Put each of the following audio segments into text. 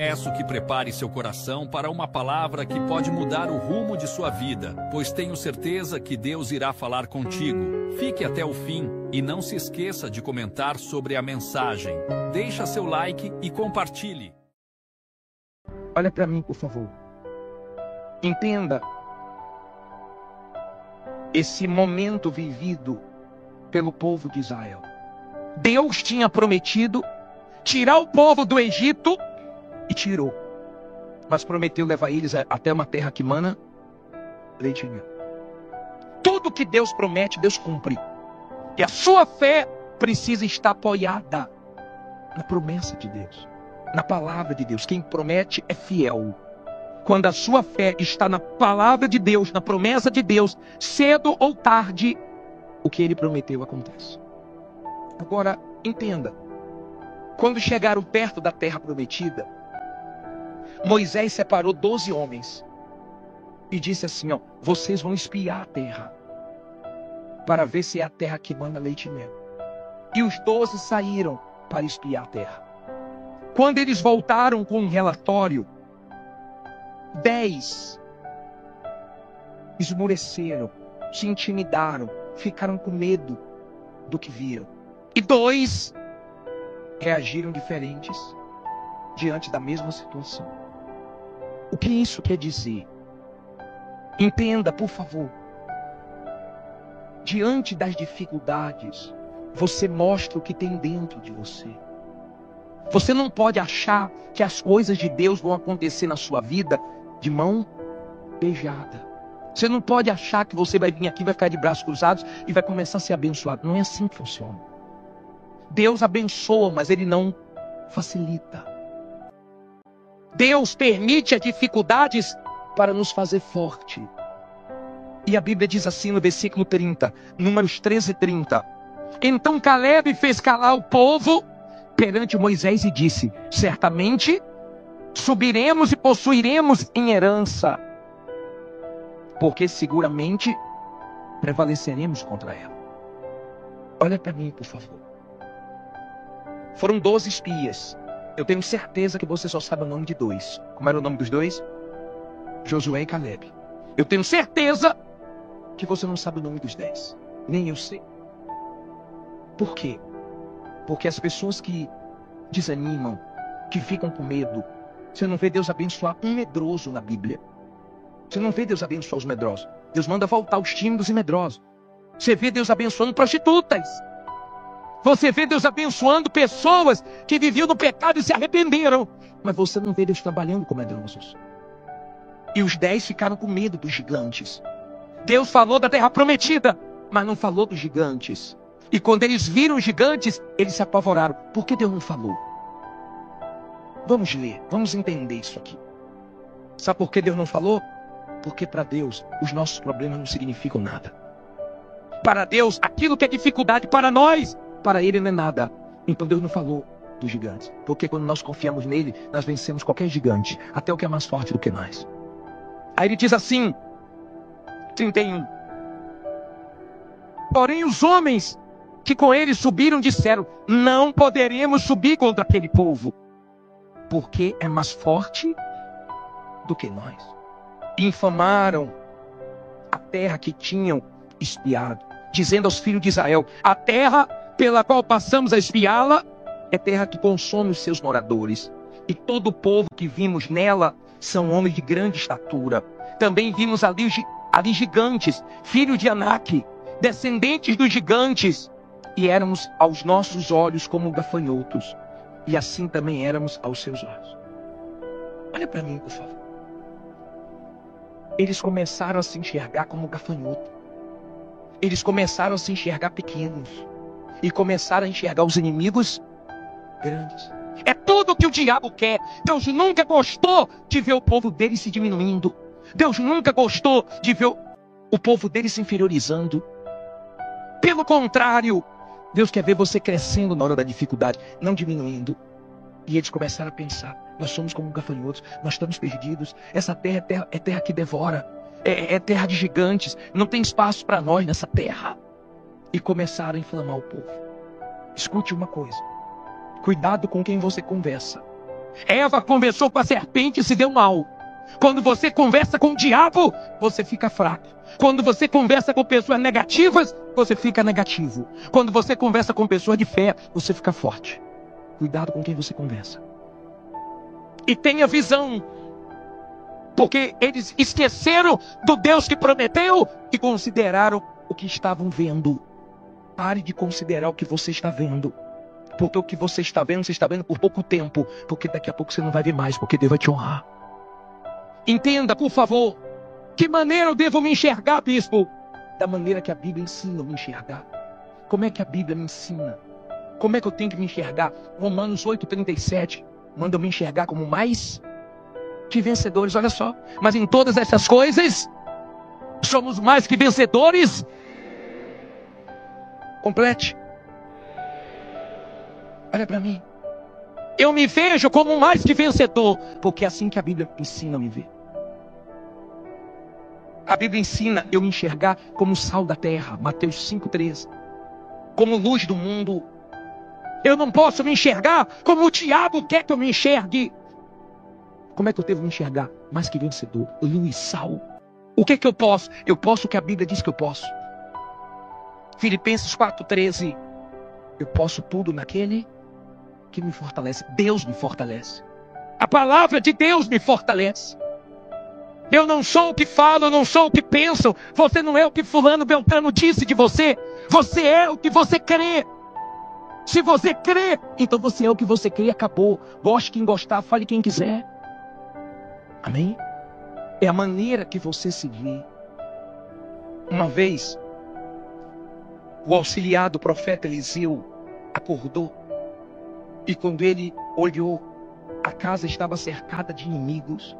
Peço que prepare seu coração para uma palavra que pode mudar o rumo de sua vida, pois tenho certeza que Deus irá falar contigo. Fique até o fim e não se esqueça de comentar sobre a mensagem. Deixa seu like e compartilhe. Olha para mim, por favor. Entenda esse momento vivido pelo povo de Israel. Deus tinha prometido tirar o povo do Egito e tirou. Mas prometeu levar eles até uma terra que mana leite e mel. Tudo que Deus promete, Deus cumpre. E a sua fé precisa estar apoiada na promessa de Deus, na palavra de Deus. Quem promete é fiel. Quando a sua fé está na palavra de Deus, na promessa de Deus, cedo ou tarde, o que ele prometeu acontece. Agora, entenda. Quando chegaram perto da terra prometida, Moisés separou 12 homens e disse assim, vocês vão espiar a terra para ver se é a terra que mana leite e mel. E os 12 saíram para espiar a terra. Quando eles voltaram com um relatório, 10 esmoreceram, se intimidaram, ficaram com medo do que viram. E 2 reagiram diferentes diante da mesma situação. O que isso quer dizer? Entenda, por favor. Diante das dificuldades, você mostra o que tem dentro de você. Você não pode achar que as coisas de Deus vão acontecer na sua vida de mão beijada. Você não pode achar que você vai vir aqui, vai ficar de braços cruzados e vai começar a ser abençoado. Não é assim que funciona. Deus abençoa, mas Ele não facilita. Deus permite as dificuldades para nos fazer forte. E a Bíblia diz assim no versículo 30, Números 13:30. Então Caleb fez calar o povo perante Moisés e disse, certamente subiremos e possuiremos em herança, porque seguramente prevaleceremos contra ela. Olha para mim, por favor. Foram 12 espias. Eu tenho certeza que você só sabe o nome de 2. Como era o nome dos 2? Josué e Caleb. Eu tenho certeza que você não sabe o nome dos 10. Nem eu sei. Por quê? Porque as pessoas que desanimam, que ficam com medo, você não vê Deus abençoar um medroso na Bíblia. Você não vê Deus abençoar os medrosos. Deus manda voltar os tímidos e medrosos. Você vê Deus abençoando prostitutas. Você vê Deus abençoando pessoas que viviam no pecado e se arrependeram. Mas você não vê Deus trabalhando com medrosos. E os 10 ficaram com medo dos gigantes. Deus falou da terra prometida, mas não falou dos gigantes. E quando eles viram os gigantes, eles se apavoraram. Por que Deus não falou? Vamos ler, vamos entender isso aqui. Sabe por que Deus não falou? Porque para Deus, os nossos problemas não significam nada. Para Deus, aquilo que é dificuldade para nós, para Ele não é nada. Então Deus não falou dos gigantes. Porque quando nós confiamos nele, nós vencemos qualquer gigante, até o que é mais forte do que nós. Aí ele diz assim, 31. Porém os homens que com ele subiram disseram, não poderemos subir contra aquele povo, porque é mais forte do que nós. Infamaram a terra que tinham espiado, dizendo aos filhos de Israel, a terra pela qual passamos a espiá-la é terra que consome os seus moradores. E todo o povo que vimos nela são homens de grande estatura. Também vimos ali gigantes, filhos de Anak, descendentes dos gigantes. E éramos aos nossos olhos como gafanhotos. E assim também éramos aos seus olhos. Olha para mim, por favor. Eles começaram a se enxergar como gafanhoto. Eles começaram a se enxergar pequenos. E começaram a enxergar os inimigos grandes. É tudo o que o diabo quer. Deus nunca gostou de ver o povo dele se diminuindo. Deus nunca gostou de ver o povo dele se inferiorizando. Pelo contrário, Deus quer ver você crescendo na hora da dificuldade, não diminuindo. E eles começaram a pensar, nós somos como gafanhotos, nós estamos perdidos. Essa terra é terra que devora. É terra de gigantes. Não tem espaço para nós nessa terra. E começaram a inflamar o povo. Escute uma coisa. Cuidado com quem você conversa. Eva conversou com a serpente e se deu mal. Quando você conversa com o diabo, você fica fraco. Quando você conversa com pessoas negativas, você fica negativo. Quando você conversa com pessoas de fé, você fica forte. Cuidado com quem você conversa. E tenha visão. Porque eles esqueceram do Deus que prometeu e consideraram o que estavam vendo. Pare de considerar o que você está vendo. Porque o que você está vendo por pouco tempo. Porque daqui a pouco você não vai ver mais, porque Deus vai te honrar. Entenda, por favor. Que maneira eu devo me enxergar, bispo? Da maneira que a Bíblia ensina eu me enxergar. Como é que a Bíblia me ensina? Como é que eu tenho que me enxergar? Romanos 8,37 manda eu me enxergar como mais que vencedores. Olha só. Mas em todas essas coisas, somos mais que vencedores. Complete. Olha para mim. Eu me vejo como mais que vencedor, porque é assim que a Bíblia ensina a me ver. A Bíblia ensina eu me enxergar como sal da terra, Mateus 5,13. Como luz do mundo. Eu não posso me enxergar como o diabo quer que eu me enxergue. Como é que eu devo me enxergar? Mais que vencedor, luz, sal. O que é que eu posso? Eu posso o que a Bíblia diz que eu posso. Filipenses 4,13. Eu posso tudo naquele que me fortalece. Deus me fortalece. A palavra de Deus me fortalece. Eu não sou o que falo, eu não sou o que penso. Você não é o que fulano Beltrano disse de você. Você é o que você crê. Se você crê, então você é o que você crê e acabou. Goste quem gostar, fale quem quiser. Amém? É a maneira que você se vê. Uma vez, o auxiliar do profeta Eliseu acordou. E quando ele olhou, a casa estava cercada de inimigos.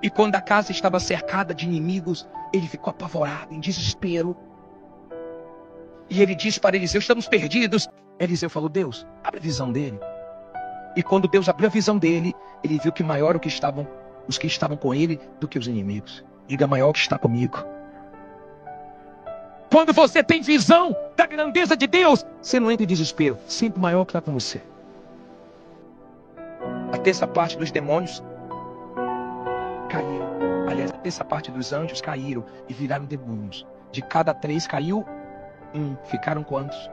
E quando a casa estava cercada de inimigos, ele ficou apavorado, em desespero. E ele disse para Eliseu, estamos perdidos. Eliseu falou, Deus, abre a visão dele. E quando Deus abriu a visão dele, ele viu que maior os que estavam com ele do que os inimigos. Diga, maior o que está comigo. Quando você tem visão da grandeza de Deus, você não entra em desespero. Sempre maior que está com você. A terça parte dos demônios caíram. Aliás, a terça parte dos anjos caíram e viraram demônios. De cada 3 caiu 1. Ficaram quantos?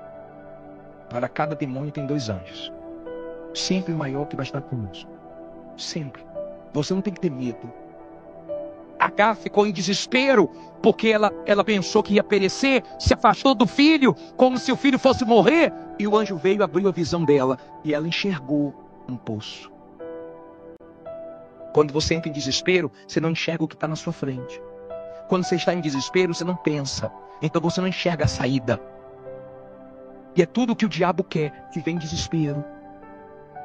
Para cada demônio tem 2 anjos. Sempre maior que vai estar conosco. Sempre. Você não tem que ter medo. Agar ficou em desespero, porque ela pensou que ia perecer, se afastou do filho, como se o filho fosse morrer, e o anjo veio e abriu a visão dela, e ela enxergou um poço. Quando você entra em desespero, você não enxerga o que está na sua frente. Quando você está em desespero, você não pensa, então você não enxerga a saída. E é tudo o que o diabo quer, te ver em desespero,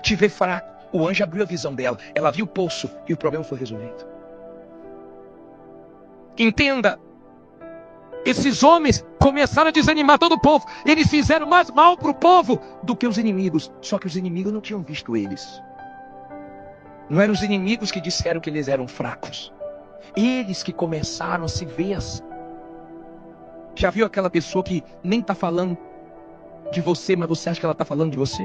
te ver fraco. O anjo abriu a visão dela, ela viu o poço, e o problema foi resolvido. Entenda, esses homens começaram a desanimar todo o povo. Eles fizeram mais mal para o povo do que os inimigos. Só que os inimigos não tinham visto eles. Não eram os inimigos que disseram que eles eram fracos. Eles que começaram a se ver. Já viu aquela pessoa que nem está falando de você, mas você acha que ela está falando de você?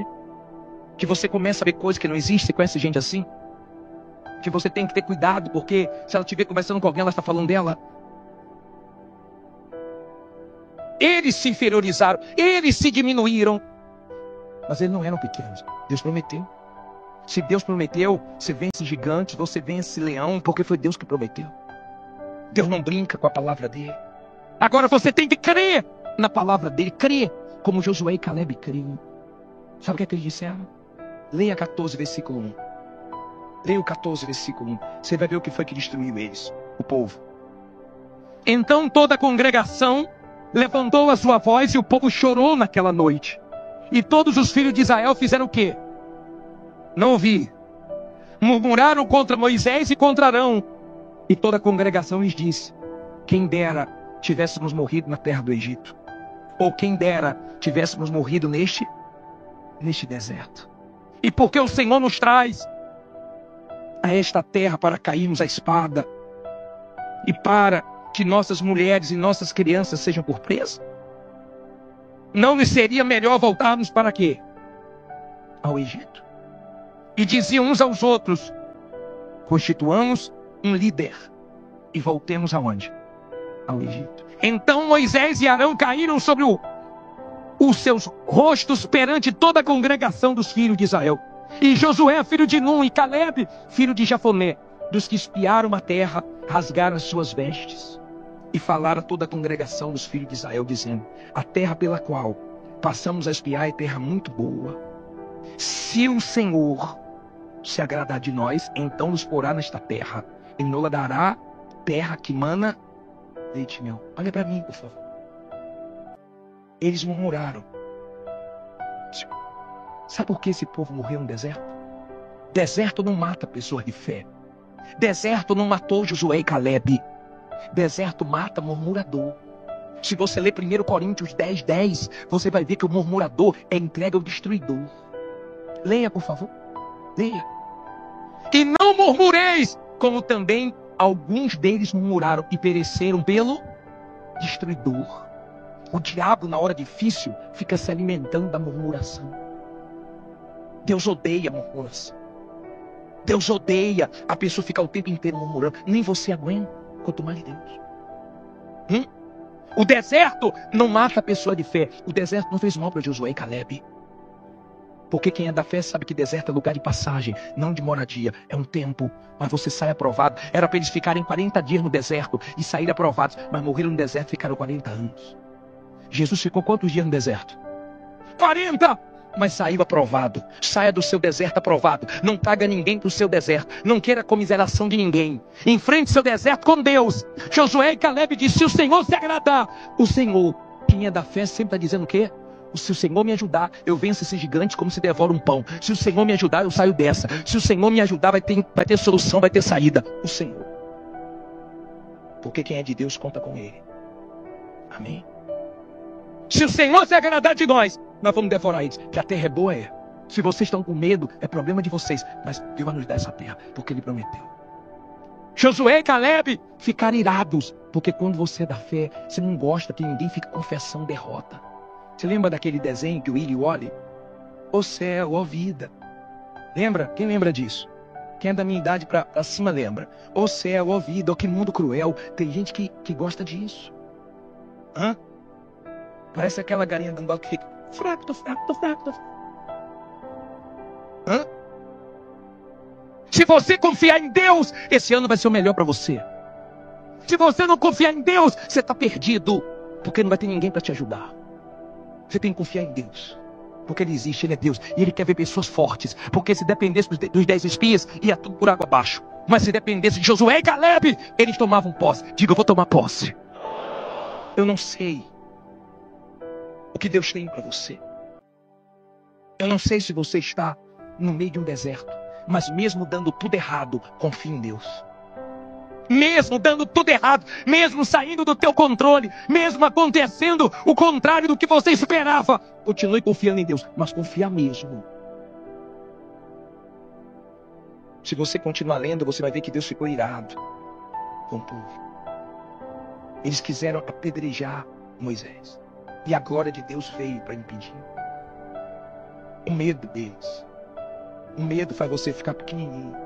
Que você começa a ver coisas que não existem. Você conhece gente assim? Que você tem que ter cuidado, porque se ela estiver conversando com alguém, ela está falando dela. Eles se inferiorizaram, eles se diminuíram. Mas eles não eram pequenos. Deus prometeu. Se Deus prometeu, você vence gigantes, você vence leão, porque foi Deus que prometeu. Deus não brinca com a palavra dele. Agora você tem que crer na palavra dele, crer como Josué e Caleb criam. Sabe o que é que eles disseram? Leia 14, versículo 1. Leia o 14, versículo 1. Você vai ver o que foi que destruiu eles, o povo. Então toda a congregação levantou a sua voz e o povo chorou naquela noite. E todos os filhos de Israel fizeram o quê? Não ouvi. Murmuraram contra Moisés e contra Arão. E toda a congregação lhes disse: quem dera tivéssemos morrido na terra do Egito. Ou quem dera tivéssemos morrido neste deserto. E porque o Senhor nos traz a esta terra para cairmos à espada e para que nossas mulheres e nossas crianças sejam por presa? Não lhe seria melhor voltarmos para quê? Ao Egito. E diziam uns aos outros: constituamos um líder e voltemos aonde? Ao Egito. Então Moisés e Arão caíram sobre os seus rostos perante toda a congregação dos filhos de Israel. E Josué, filho de Num, e Caleb, filho de Jafoné, dos que espiaram a terra, rasgaram as suas vestes e falaram a toda a congregação dos filhos de Israel, dizendo: a terra pela qual passamos a espiar é terra muito boa. Se o Senhor se agradar de nós, então nos porá nesta terra e nos dará terra que mana leite e mel. Olha para mim, por favor. Eles murmuraram. Sabe por que esse povo morreu no deserto? Deserto não mata pessoas de fé. Deserto não matou Josué e Caleb. Deserto mata murmurador. Se você ler 1 Coríntios 10:10, você vai ver que o murmurador é entregue ao destruidor. Leia, por favor. Leia. E não murmureis, como também alguns deles murmuraram e pereceram pelo destruidor. O diabo, na hora difícil, fica se alimentando da murmuração. Deus odeia a murmuração. Deus odeia a pessoa ficar o tempo inteiro murmurando. Nem você aguenta, quanto mais Deus. O deserto não mata a pessoa de fé. O deserto não fez mal para Josué e Caleb. Porque quem é da fé sabe que deserto é lugar de passagem, não de moradia. É um tempo, mas você sai aprovado. Era para eles ficarem 40 dias no deserto e saírem aprovados. Mas morreram no deserto e ficaram 40 anos. Jesus ficou quantos dias no deserto? 40! Mas saiu aprovado. Saia do seu deserto aprovado. Não traga ninguém para o seu deserto. Não queira comiseração de ninguém. Enfrente seu deserto com Deus. Josué e Caleb disse: se o Senhor se agradar. O Senhor, quem é da fé, sempre está dizendo o quê? Se o Senhor me ajudar, eu venço esse gigante como se devora um pão. Se o Senhor me ajudar, eu saio dessa. Se o Senhor me ajudar, vai ter solução, vai ter saída. O Senhor. Porque quem é de Deus conta com Ele. Amém? Se o Senhor se agradar de nós vamos devorar eles. Que a terra é boa, é. Se vocês estão com medo, é problema de vocês. Mas Deus vai nos dar essa terra, porque Ele prometeu. Josué e Caleb ficaram irados. Porque quando você é da fé, você não gosta que ninguém fique confessando derrota. Você lembra daquele desenho que o Willy Wonka? Ó céu, ó vida. Lembra? Quem lembra disso? Quem é da minha idade pra cima lembra. Ó céu, ó vida, ó que mundo cruel. Tem gente que gosta disso. Hã? Parece aquela galinha dando que fica fraco, tô fraco, tô fraco, tô fraco. Hã? Se você confiar em Deus, esse ano vai ser o melhor para você. Se você não confiar em Deus, você está perdido. Porque não vai ter ninguém para te ajudar. Você tem que confiar em Deus. Porque Ele existe, Ele é Deus. E Ele quer ver pessoas fortes. Porque se dependesse dos 10 espias, ia tudo por água abaixo. Mas se dependesse de Josué e Caleb, eles tomavam posse. Diga, eu vou tomar posse. Eu não sei o que Deus tem para você. Eu não sei se você está no meio de um deserto. Mas mesmo dando tudo errado, confie em Deus. Mesmo dando tudo errado, mesmo saindo do teu controle, mesmo acontecendo o contrário do que você esperava, continue confiando em Deus, mas confia mesmo. Se você continuar lendo, você vai ver que Deus ficou irado com o povo. Eles quiseram apedrejar Moisés. E a glória de Deus veio para impedir. O medo deles. O medo faz você ficar pequenininho.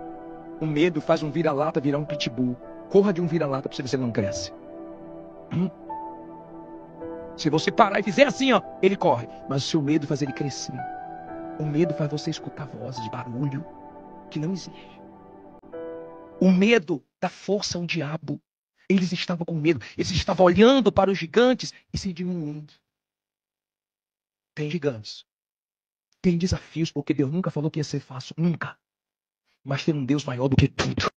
O medo faz um vira-lata virar um pitbull. Corra de um vira-lata para você ver se ele não cresce. Se você parar e fizer assim, ó, ele corre. Mas o seu medo faz ele crescer. O medo faz você escutar vozes de barulho que não existe. O medo dá força ao diabo. Eles estavam com medo. Eles estavam olhando para os gigantes e se diminuindo. Tem gigantes. Tem desafios, porque Deus nunca falou que ia ser fácil. Nunca. Mas tem um Deus maior do que tudo.